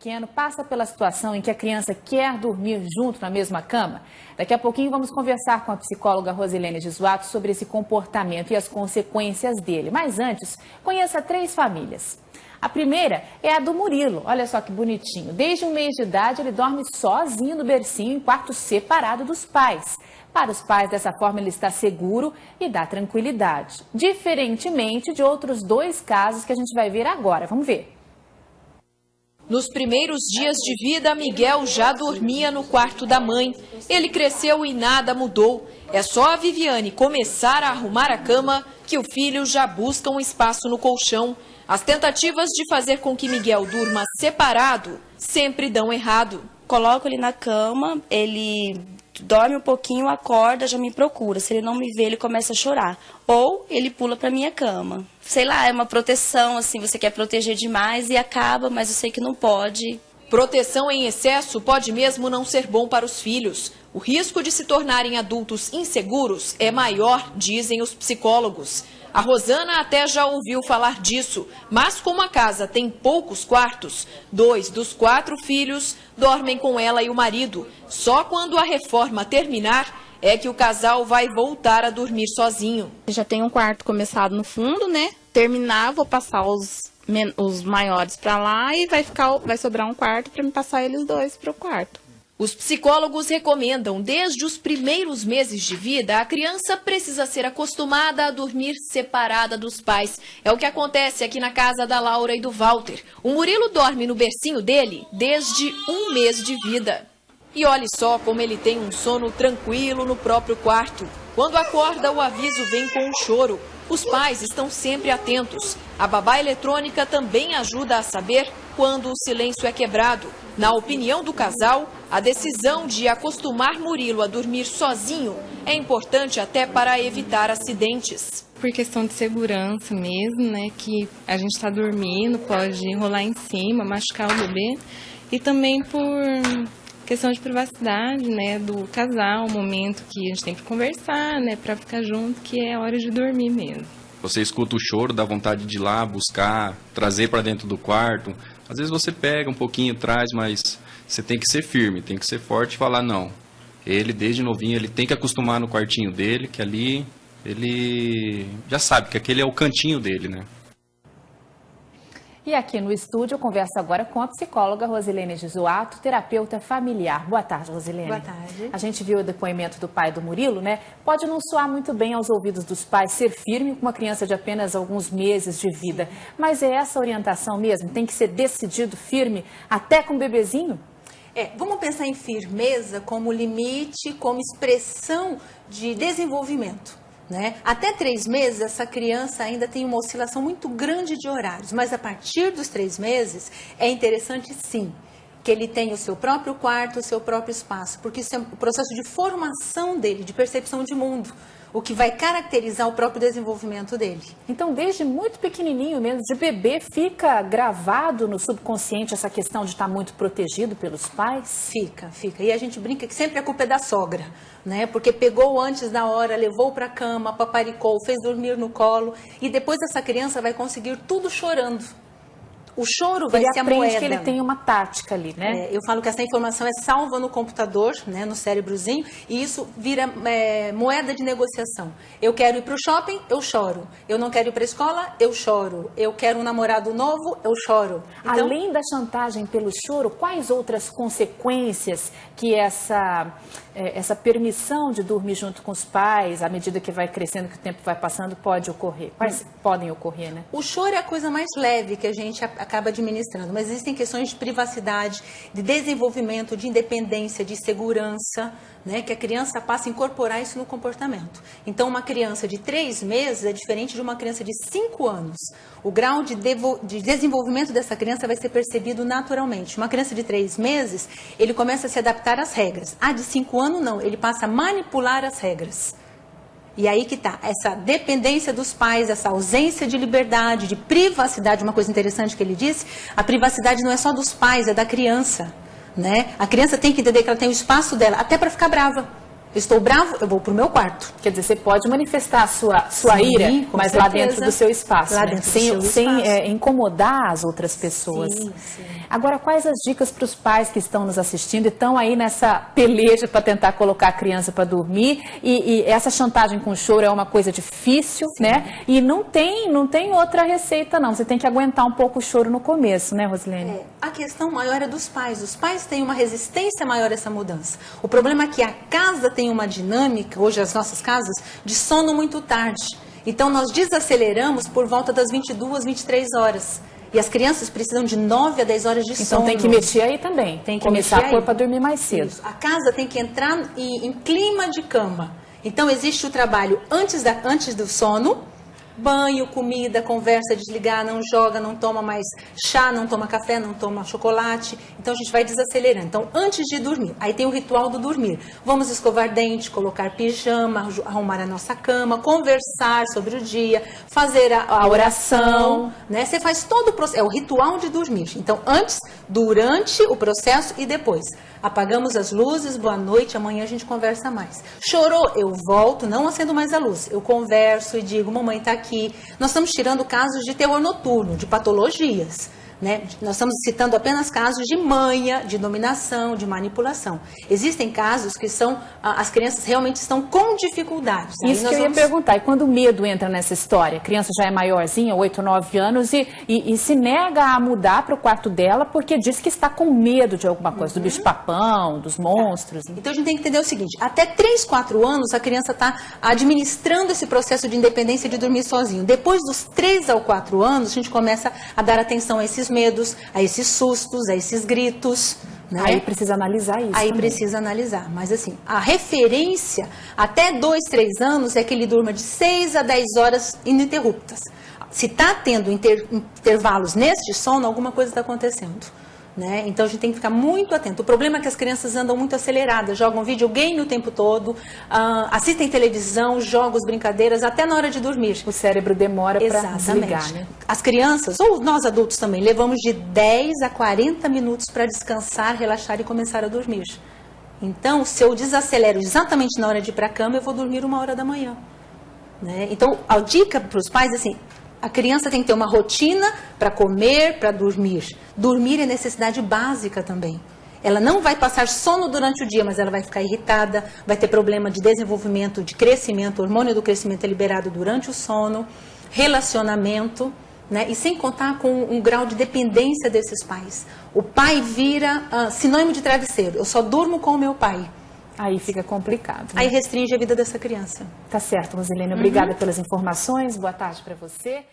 pequeno passa pela situação em que a criança quer dormir junto na mesma cama? Daqui a pouquinho vamos conversar com a psicóloga Rosilene Gesuato sobre esse comportamento e as consequências dele. Mas antes, conheça 3 famílias. A primeira é a do Murilo. Olha só que bonitinho. Desde 1 mês de idade, ele dorme sozinho no bercinho em quarto separado dos pais. Para os pais, dessa forma, ele está seguro e dá tranquilidade. Diferentemente de outros 2 casos que a gente vai ver agora. Vamos ver. Nos primeiros dias de vida, Miguel já dormia no quarto da mãe. Ele cresceu e nada mudou. É só a Viviane começar a arrumar a cama que o filho já busca um espaço no colchão. As tentativas de fazer com que Miguel durma separado sempre dão errado. Coloco ele na cama, ele dorme um pouquinho, acorda, já me procura. Se ele não me vê, ele começa a chorar. Ou ele pula para minha cama. Sei lá, é uma proteção, assim, você quer proteger demais e acaba, mas eu sei que não pode. Proteção em excesso pode mesmo não ser bom para os filhos. O risco de se tornarem adultos inseguros é maior, dizem os psicólogos. A Rosana até já ouviu falar disso, mas como a casa tem poucos quartos, 2 dos 4 filhos dormem com ela e o marido. Só quando a reforma terminar é que o casal vai voltar a dormir sozinho. Já tem um quarto começado no fundo, né? Terminar, vou passar os maiores para lá e vai sobrar um quarto para me passar eles 2 para o quarto. Os psicólogos recomendam, desde os primeiros meses de vida, a criança precisa ser acostumada a dormir separada dos pais. É o que acontece aqui na casa da Laura e do Walter. O Murilo dorme no bercinho dele desde 1 mês de vida. E olhe só como ele tem um sono tranquilo no próprio quarto. Quando acorda, o aviso vem com um choro. Os pais estão sempre atentos. A babá eletrônica também ajuda a saber quando o silêncio é quebrado. Na opinião do casal, a decisão de acostumar Murilo a dormir sozinho é importante até para evitar acidentes. Por questão de segurança mesmo, né? Que a gente está dormindo, pode enrolar em cima, machucar o bebê. E também por questão de privacidade, né, do casal, o momento que a gente tem que conversar, né, para ficar junto, que é a hora de dormir mesmo. Você escuta o choro, dá vontade de ir lá buscar, trazer para dentro do quarto. Às vezes você pega um pouquinho, traz, mas você tem que ser firme, tem que ser forte e falar não. Ele, desde novinho, ele tem que acostumar no quartinho dele, que ali ele já sabe que aquele é o cantinho dele, né? E aqui no estúdio eu converso agora com a psicóloga Rosilene Gesuato, terapeuta familiar. Boa tarde, Rosilene. Boa tarde. A gente viu o depoimento do pai do Murilo, né? Pode não soar muito bem aos ouvidos dos pais ser firme com uma criança de apenas alguns meses de vida. Mas é essa orientação mesmo? Tem que ser decidido, firme, até com o bebezinho? Vamos pensar em firmeza como limite, como expressão de desenvolvimento. Né? Até 3 meses, essa criança ainda tem uma oscilação muito grande de horários, mas a partir dos 3 meses é interessante sim que ele tenha o seu próprio quarto, o seu próprio espaço, porque isso é um processo de formação dele, de percepção de mundo, o que vai caracterizar o próprio desenvolvimento dele. Então, desde muito pequenininho mesmo, de bebê, fica gravado no subconsciente essa questão de estar muito protegido pelos pais? Fica. E a gente brinca que sempre a culpa é da sogra, né? Porque pegou antes da hora, levou para a cama, paparicou, fez dormir no colo e depois essa criança vai conseguir tudo chorando. O choro vai ser a moeda. Ele aprende que ele tem uma tática ali, né? Eu falo que essa informação é salva no computador, né, no cérebrozinho, e isso vira moeda de negociação. Eu quero ir para o shopping, eu choro. Eu não quero ir para a escola, eu choro. Eu quero um namorado novo, eu choro. Então, além da chantagem pelo choro, quais outras consequências que essa permissão de dormir junto com os pais, à medida que vai crescendo, que o tempo vai passando, pode ocorrer? Quais podem ocorrer, né? O choro é a coisa mais leve que a gente acaba administrando, mas existem questões de privacidade, de desenvolvimento, de independência, de segurança, né, que a criança passa a incorporar isso no comportamento. Então, uma criança de 3 meses é diferente de uma criança de 5 anos. O grau de desenvolvimento dessa criança vai ser percebido naturalmente. Uma criança de 3 meses, ele começa a se adaptar às regras. A de 5 anos, não, ele passa a manipular as regras. E aí que está, essa dependência dos pais, essa ausência de liberdade, de privacidade, uma coisa interessante que ele disse, a privacidade não é só dos pais, é da criança, né? A criança tem que entender que ela tem o espaço dela, até para ficar brava. Eu estou bravo, eu vou para o meu quarto. Quer dizer, você pode manifestar a sua ira, mas certeza, lá dentro do seu espaço, lá né? dentro sem incomodar as outras pessoas. Sim. Agora, quais as dicas para os pais que estão nos assistindo e estão aí nessa peleja para tentar colocar a criança para dormir? E essa chantagem com choro é uma coisa difícil, né? E não tem outra receita, não. Você tem que aguentar um pouco o choro no começo, né, Rosilene? A questão maior é dos pais. Os pais têm uma resistência maior a essa mudança. O problema é que a casa tem uma dinâmica, hoje as nossas casas, de sono muito tarde. Então, nós desaceleramos por volta das 22, 23 horas. E as crianças precisam de 9 a 10 horas de sono. Então, tem que mexer aí também. Tem que começar a pôr para dormir mais cedo. Isso. A casa tem que entrar em clima de cama. Então, existe o trabalho antes do sono. Banho, comida, conversa, desligar, não joga, não toma mais chá, não toma café, não toma chocolate. Então a gente vai desacelerando. Então antes de dormir, aí tem o ritual do dormir. Vamos escovar dente, colocar pijama, arrumar a nossa cama, conversar sobre o dia, fazer a oração, né? Você faz todo o processo, é o ritual de dormir. Então antes, durante o processo e depois. Apagamos as luzes, boa noite, amanhã a gente conversa mais. Chorou, eu volto, não acendo mais a luz. Eu converso e digo, mamãe está aqui. Nós estamos tirando casos de terror noturno, de patologias. Né? Nós estamos citando apenas casos de manha, de dominação, de manipulação. Existem casos que as crianças realmente estão com dificuldades. Isso que eu ia perguntar. E quando o medo entra nessa história? A criança já é maiorzinha, 8, 9 anos, e se nega a mudar para o quarto dela porque diz que está com medo de alguma coisa, do bicho-papão, dos monstros. Então a gente tem que entender o seguinte, até 3, 4 anos a criança está administrando esse processo de independência de dormir sozinho. Depois dos 3 ao 4 anos, a gente começa a dar atenção a esses medos, a esses sustos, a esses gritos. Né? Aí precisa analisar isso. Aí precisa analisar. Mas assim, a referência até 2, 3 anos é que ele durma de 6 a 10 horas ininterruptas. Se está tendo intervalos neste sono, alguma coisa está acontecendo. Né? Então a gente tem que ficar muito atento. O problema é que as crianças andam muito aceleradas, jogam videogame o tempo todo, assistem televisão, jogos, brincadeiras, até na hora de dormir. O cérebro demora para desligar, né? As crianças, ou nós adultos também, levamos de 10 a 40 minutos para descansar, relaxar e começar a dormir. Então, se eu desacelero exatamente na hora de ir para a cama, eu vou dormir 1h da manhã. Né? Então, a dica para os pais é assim, a criança tem que ter uma rotina para comer, para dormir. Dormir é necessidade básica também. Ela não vai passar sono durante o dia, mas ela vai ficar irritada, vai ter problema de desenvolvimento, de crescimento, o hormônio do crescimento é liberado durante o sono, relacionamento, né? E sem contar com um grau de dependência desses pais. O pai vira sinônimo de travesseiro, eu só durmo com o meu pai. Aí fica complicado. Né? Aí restringe a vida dessa criança. Tá certo, Rosilene. Obrigada pelas informações. Boa tarde para você.